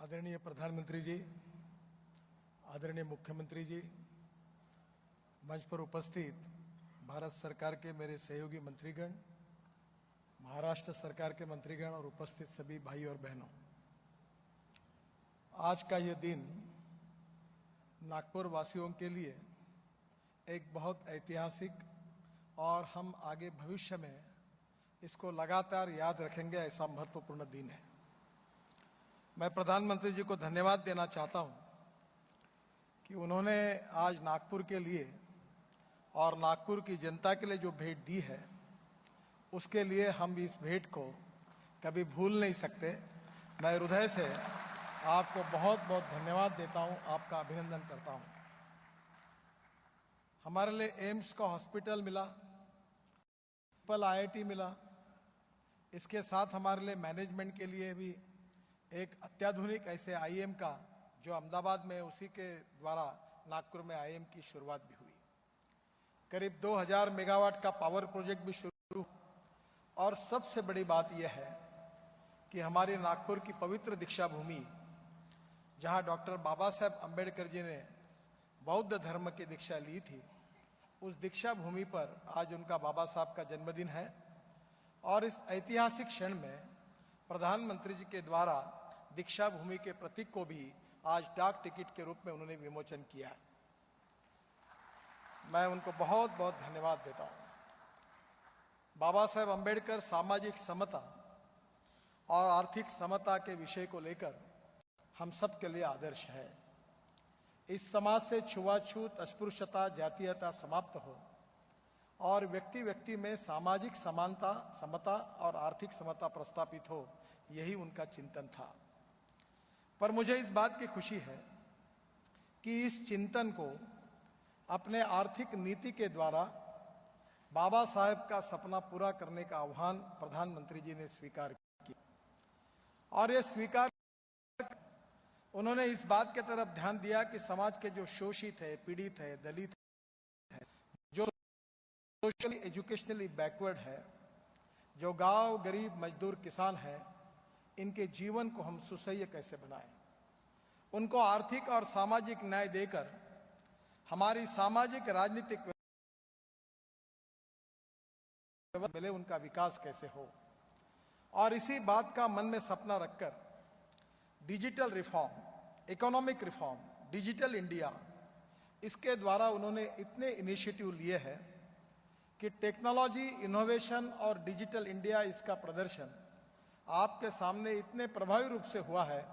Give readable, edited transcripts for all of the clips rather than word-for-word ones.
आदरणीय प्रधानमंत्री जी, आदरणीय मुख्यमंत्री जी, मंच पर उपस्थित भारत सरकार के मेरे सहयोगी मंत्रीगण, महाराष्ट्र सरकार के मंत्रीगण और उपस्थित सभी भाई और बहनों, आज का ये दिन नागपुर वासियों के लिए एक बहुत ऐतिहासिक और हम आगे भविष्य में इसको लगातार याद रखेंगे ऐसा महत्वपूर्ण दिन है। मैं प्रधानमंत्री जी को धन्यवाद देना चाहता हूं कि उन्होंने आज नागपुर के लिए और नागपुर की जनता के लिए जो भेंट दी है उसके लिए हम इस भेंट को कभी भूल नहीं सकते। मैं हृदय से आपको बहुत बहुत धन्यवाद देता हूं, आपका अभिनंदन करता हूं। हमारे लिए एम्स का हॉस्पिटल मिला, पीपल IIT मिला, इसके साथ हमारे लिए मैनेजमेंट के लिए भी एक अत्याधुनिक ऐसे IIM का जो अहमदाबाद में उसी के द्वारा नागपुर में IIM की शुरुआत भी हुई। करीब 2000 मेगावाट का पावर प्रोजेक्ट भी शुरू। और सबसे बड़ी बात यह है कि हमारी नागपुर की पवित्र दीक्षा भूमि, जहां डॉक्टर बाबा साहेब अम्बेडकर जी ने बौद्ध धर्म की दीक्षा ली थी, उस दीक्षा भूमि पर आज उनका बाबा साहब का जन्मदिन है। और इस ऐतिहासिक क्षण में प्रधानमंत्री जी के द्वारा दीक्षा भूमि के प्रतीक को भी आज डाक टिकट के रूप में उन्होंने विमोचन किया है। मैं उनको बहुत बहुत धन्यवाद देता हूं। बाबा साहेब अम्बेडकर सामाजिक समता और आर्थिक समता के विषय को लेकर हम सब के लिए आदर्श है। इस समाज से छुआछूत, अस्पृश्यता, जातीयता समाप्त हो और व्यक्ति व्यक्ति में सामाजिक समानता, समता और आर्थिक समता प्रस्थापित हो, यही उनका चिंतन था। पर मुझे इस बात की खुशी है कि इस चिंतन को अपने आर्थिक नीति के द्वारा बाबा साहेब का सपना पूरा करने का आह्वान प्रधानमंत्री जी ने स्वीकार किया। और ये स्वीकार उन्होंने इस बात की तरफ ध्यान दिया कि समाज के जो शोषित है, पीड़ित है, दलित है, जो सोशली एजुकेशनली बैकवर्ड है, जो गांव गरीब मजदूर किसान है, इनके जीवन को हम सुसह्य कैसे बनाएं, उनको आर्थिक और सामाजिक न्याय देकर हमारी सामाजिक राजनीतिक मिले, उनका विकास कैसे हो। और इसी बात का मन में सपना रखकर digital reform, economic reform, digital India, इसके द्वारा उन्होंने इतने इनिशिएटिव लिए हैं कि टेक्नोलॉजी, इनोवेशन और डिजिटल इंडिया, इसका प्रदर्शन आपके सामने इतने प्रभावी रूप से हुआ है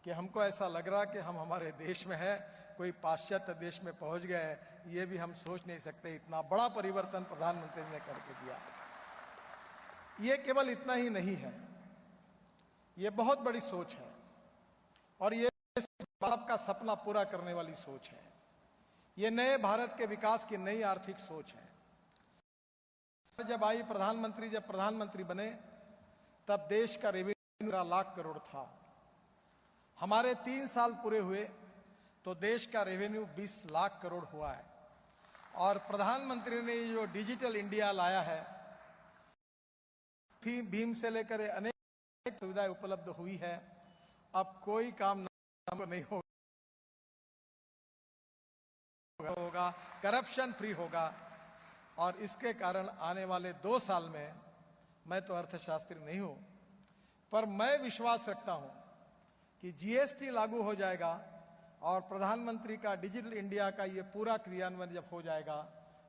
कि हमको ऐसा लग रहा कि हम हमारे देश में है, कोई पाश्चात्य देश में पहुंच गए हैं। ये भी हम सोच नहीं सकते, इतना बड़ा परिवर्तन प्रधानमंत्री ने करके दिया। ये केवल इतना ही नहीं है, ये बहुत बड़ी सोच है और ये आपका सपना पूरा करने वाली सोच है। ये नए भारत के विकास की नई आर्थिक सोच है। जब प्रधानमंत्री बने तब देश का रेवेन्यू 1 लाख करोड़ था। हमारे 3 साल पूरे हुए तो देश का रेवेन्यू 20 लाख करोड़ हुआ है। और प्रधानमंत्री ने जो डिजिटल इंडिया लाया है, भीम से लेकर अनेक सुविधाएं उपलब्ध हुई है। अब कोई काम नहीं होगा, करप्शन फ्री होगा। और इसके कारण आने वाले 2 साल में, मैं तो अर्थशास्त्री नहीं हूं, पर मैं विश्वास रखता हूं कि GST लागू हो जाएगा और प्रधानमंत्री का डिजिटल इंडिया का ये पूरा क्रियान्वयन जब हो जाएगा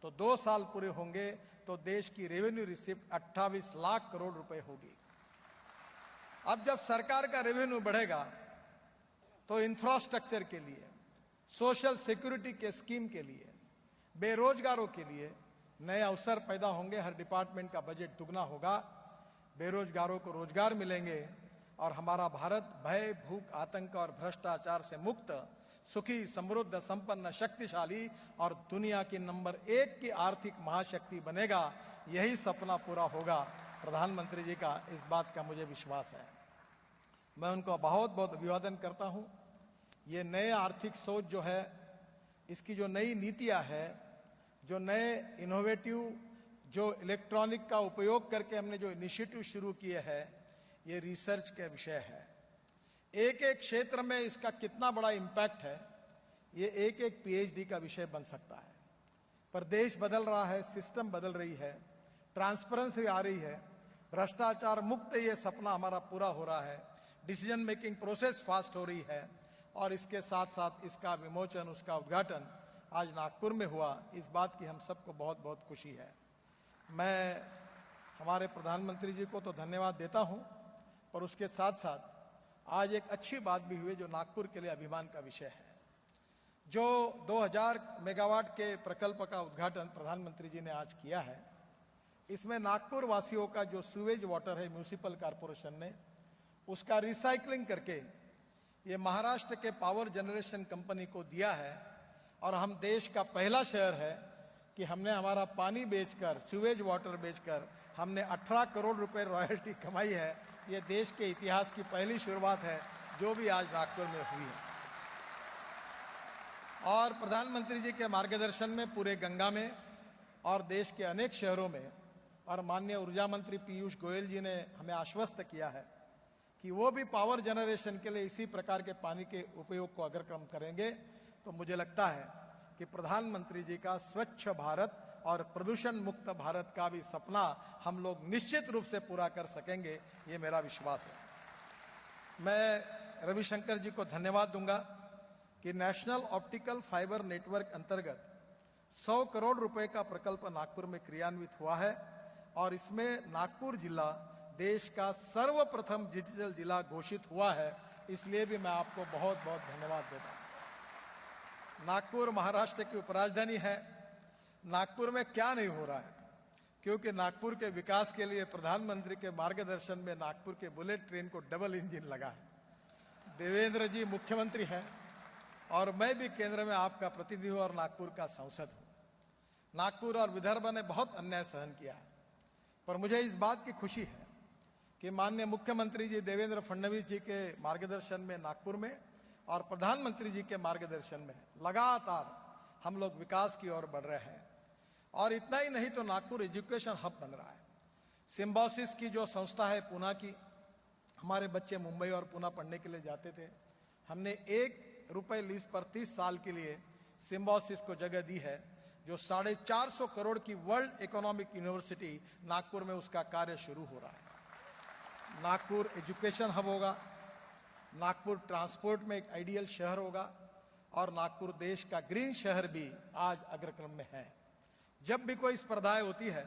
तो 2 साल पूरे होंगे तो देश की रेवेन्यू रिसिप्ट 28 लाख करोड़ रुपए होगी। अब जब सरकार का रेवेन्यू बढ़ेगा तो इंफ्रास्ट्रक्चर के लिए, सोशल सिक्योरिटी के स्कीम के लिए, बेरोजगारों के लिए नए अवसर पैदा होंगे। हर डिपार्टमेंट का बजट दुगना होगा, बेरोजगारों को रोजगार मिलेंगे और हमारा भारत भय, भूख, आतंक और भ्रष्टाचार से मुक्त, सुखी, समृद्ध, संपन्न, शक्तिशाली और दुनिया की नंबर 1 की आर्थिक महाशक्ति बनेगा। यही सपना पूरा होगा प्रधानमंत्री जी का, इस बात का मुझे विश्वास है। मैं उनको बहुत बहुत अभिवादन करता हूं। ये नए आर्थिक सोच जो है, इसकी जो नई नीतियां है, जो नए इनोवेटिव, जो इलेक्ट्रॉनिक का उपयोग करके हमने जो इनिशिएटिव शुरू किए हैं, ये रिसर्च का विषय है। एक एक क्षेत्र में इसका कितना बड़ा इम्पैक्ट है, ये एक एक पीएचडी का विषय बन सकता है। पर देश बदल रहा है, सिस्टम बदल रही है, ट्रांसपेरेंसी आ रही है, भ्रष्टाचार मुक्त ये सपना हमारा पूरा हो रहा है, डिसीजन मेकिंग प्रोसेस फास्ट हो रही है, और इसके साथ साथ इसका विमोचन, उसका उद्घाटन आज नागपुर में हुआ। इस बात की हम सबको बहुत बहुत खुशी है। मैं हमारे प्रधानमंत्री जी को तो धन्यवाद देता हूं, पर उसके साथ साथ आज एक अच्छी बात भी हुई जो नागपुर के लिए अभिमान का विषय है। जो 2000 मेगावाट के प्रकल्प का उद्घाटन प्रधानमंत्री जी ने आज किया है, इसमें नागपुर वासियों का जो सीवेज वाटर है म्यूनिसिपल कॉरपोरेशन ने उसका रिसाइकलिंग करके ये महाराष्ट्र के पावर जनरेशन कंपनी को दिया है। और हम देश का पहला शहर है कि हमने हमारा पानी बेचकर, सीवेज वाटर बेचकर हमने 18 करोड़ रुपए रॉयल्टी कमाई है। ये देश के इतिहास की पहली शुरुआत है जो भी आज नागपुर में हुई है। और प्रधानमंत्री जी के मार्गदर्शन में पूरे गंगा में और देश के अनेक शहरों में, और माननीय ऊर्जा मंत्री पीयूष गोयल जी ने हमें आश्वस्त किया है कि वो भी पावर जनरेशन के लिए इसी प्रकार के पानी के उपयोग को अगर कम करेंगे तो मुझे लगता है कि प्रधानमंत्री जी का स्वच्छ भारत और प्रदूषण मुक्त भारत का भी सपना हम लोग निश्चित रूप से पूरा कर सकेंगे, ये मेरा विश्वास है। मैं रविशंकर जी को धन्यवाद दूंगा कि नेशनल ऑप्टिकल फाइबर नेटवर्क अंतर्गत 100 करोड़ रुपए का प्रकल्प नागपुर में क्रियान्वित हुआ है, और इसमें नागपुर जिला देश का सर्वप्रथम डिजिटल जिला घोषित हुआ है। इसलिए भी मैं आपको बहुत बहुत धन्यवाद देता हूं। नागपुर महाराष्ट्र की उपराजधानी है। नागपुर में क्या नहीं हो रहा है, क्योंकि नागपुर के विकास के लिए प्रधानमंत्री के मार्गदर्शन में नागपुर के बुलेट ट्रेन को डबल इंजन लगा है। देवेंद्र जी मुख्यमंत्री हैं और मैं भी केंद्र में आपका प्रतिनिधि हूं और नागपुर का सांसद हूं। नागपुर और विदर्भ ने बहुत अन्याय सहन किया है, पर मुझे इस बात की खुशी है कि माननीय मुख्यमंत्री जी देवेंद्र फडणवीस जी के मार्गदर्शन में नागपुर में और प्रधानमंत्री जी के मार्गदर्शन में लगातार हम लोग विकास की ओर बढ़ रहे हैं। और इतना ही नहीं तो नागपुर एजुकेशन हब बन रहा है। सिम्बोसिस की जो संस्था है पूना की, हमारे बच्चे मुंबई और पूना पढ़ने के लिए जाते थे। हमने ₹1 लीज पर 30 साल के लिए सिम्बोसिस को जगह दी है, जो 450 करोड़ की वर्ल्ड इकोनॉमिक यूनिवर्सिटी नागपुर में उसका कार्य शुरू हो रहा है। नागपुर एजुकेशन हब होगा, नागपुर ट्रांसपोर्ट में एक आइडियल शहर होगा, और नागपुर देश का ग्रीन शहर भी आज अग्रक्रम में है। जब भी कोई स्पर्धाएं होती है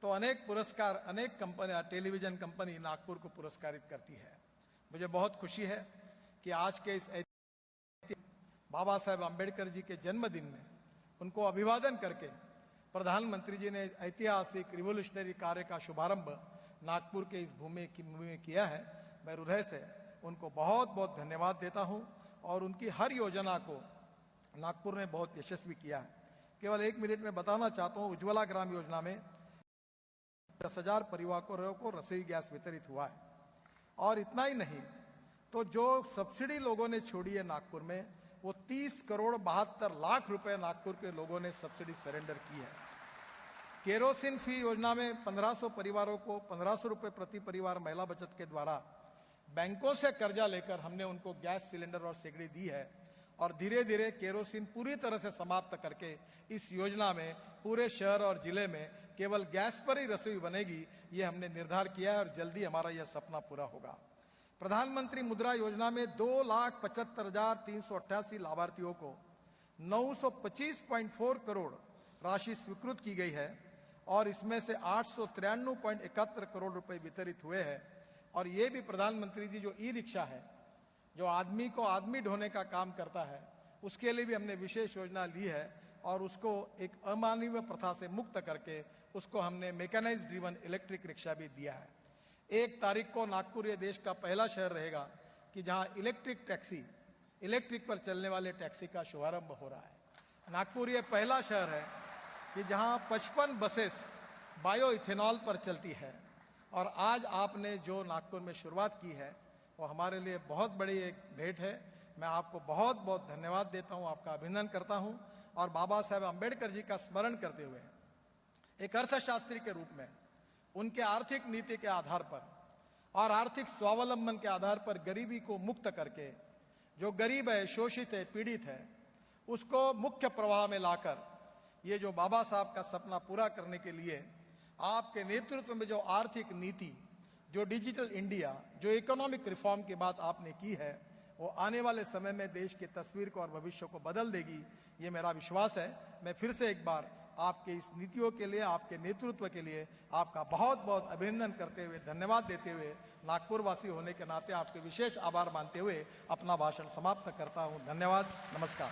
तो अनेक पुरस्कार, अनेक कंपनियां, टेलीविजन कंपनी नागपुर को पुरस्कारित करती है। मुझे बहुत खुशी है कि आज के इस बाबा साहेब अम्बेडकर जी के जन्मदिन में उनको अभिवादन करके प्रधानमंत्री जी ने ऐतिहासिक रिवोल्यूशनरी कार्य का शुभारंभ नागपुर के इस भूमि में किया है। मैं हृदय से उनको बहुत बहुत धन्यवाद देता हूं, और उनकी हर योजना को नागपुर ने बहुत यशस्वी किया है। केवल 1 मिनट में बताना चाहता हूं, उज्ज्वला ग्राम योजना में 10,000 परिवारों को रसोई गैस वितरित हुआ है। और इतना ही नहीं तो जो सब्सिडी लोगों ने छोड़ी है नागपुर में, वो 30 करोड़ 72 लाख रुपए नागपुर के लोगों ने सब्सिडी सरेंडर की है। केरोसिन फ्री योजना में 1500 परिवारों को 1500 रुपए प्रति परिवार महिला बचत के द्वारा बैंकों से कर्जा लेकर हमने उनको गैस सिलेंडर और सिगड़ी दी है। और धीरे धीरे केरोसिन पूरी तरह से समाप्त करके इस योजना में पूरे शहर और जिले में केवल गैस पर ही रसोई बनेगी, ये हमने निर्धार किया है, और जल्दी हमारा यह सपना पूरा होगा। प्रधानमंत्री मुद्रा योजना में 2,75,388 लाभार्थियों को 925.4 करोड़ राशि स्वीकृत की गई है, और इसमें से 893.71 करोड़ रुपए वितरित हुए हैं। और ये भी प्रधानमंत्री जी जो ई रिक्शा है, जो आदमी को आदमी ढोने का काम करता है, उसके लिए भी हमने विशेष योजना ली है, और उसको एक अमानवीय प्रथा से मुक्त करके उसको हमने मैकेनाइज्ड ड्रिवन इलेक्ट्रिक रिक्शा भी दिया है। 1 तारीख को नागपुर ये देश का पहला शहर रहेगा कि जहां इलेक्ट्रिक टैक्सी, इलेक्ट्रिक पर चलने वाले टैक्सी का शुभारंभ हो रहा है। नागपुर ये पहला शहर है कि जहां 55 बसेस बायो इथेनॉल पर चलती है। और आज आपने जो नागपुर में शुरुआत की है वो हमारे लिए बहुत बड़ी एक भेंट है। मैं आपको बहुत बहुत धन्यवाद देता हूं, आपका अभिनंदन करता हूं, और बाबा साहेब अम्बेडकर जी का स्मरण करते हुए एक अर्थशास्त्री के रूप में उनके आर्थिक नीति के आधार पर और आर्थिक स्वावलंबन के आधार पर गरीबी को मुक्त करके जो गरीब है, शोषित है, पीड़ित है, उसको मुख्य प्रवाह में लाकर ये जो बाबा साहब का सपना पूरा करने के लिए आपके नेतृत्व में जो आर्थिक नीति, जो डिजिटल इंडिया, जो इकोनॉमिक रिफॉर्म की बात आपने की है, वो आने वाले समय में देश की तस्वीर को और भविष्य को बदल देगी, ये मेरा विश्वास है। मैं फिर से एक बार आपके इस नीतियों के लिए, आपके नेतृत्व के लिए आपका बहुत बहुत अभिनंदन करते हुए, धन्यवाद देते हुए, नागपुर वासी होने के नाते आपके विशेष आभार मानते हुए अपना भाषण समाप्त करता हूँ। धन्यवाद, नमस्कार।